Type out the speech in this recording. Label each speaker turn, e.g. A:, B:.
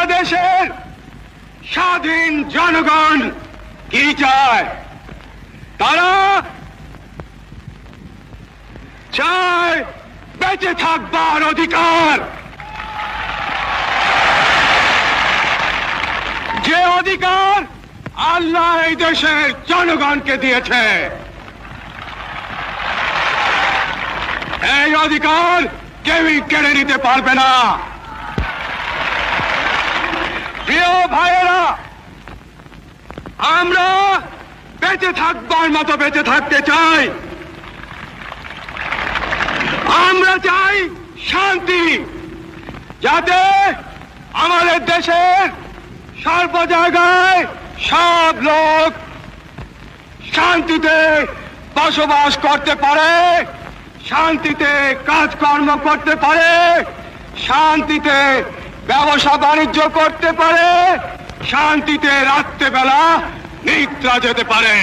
A: বাংলাদেশের স্বাধীন জনগণ কি চায়? তারা চায় বেঁচে থাকবার অধিকার, যে অধিকার আল্লাহ এই দেশের জনগণকে দিয়েছে। এই অধিকার কেউই কেড়ে নিতে পারবে না। প্রিয় ভাইয়েরা, আমরা বেঁচে থাকবার মতো বেঁচে থাকতে চাই। আমরা চাই শান্তি, যাতে আমাদের দেশের সর্ব জায়গায় সব লোক শান্তিতে বসবাস করতে পারে, শান্তিতে কাজকর্ম করতে পারে, শান্তিতে ব্যবসা বাণিজ্য করতে পারে, শান্তিতে রাত্রেবেলা নিদ্রা যেতে পারে।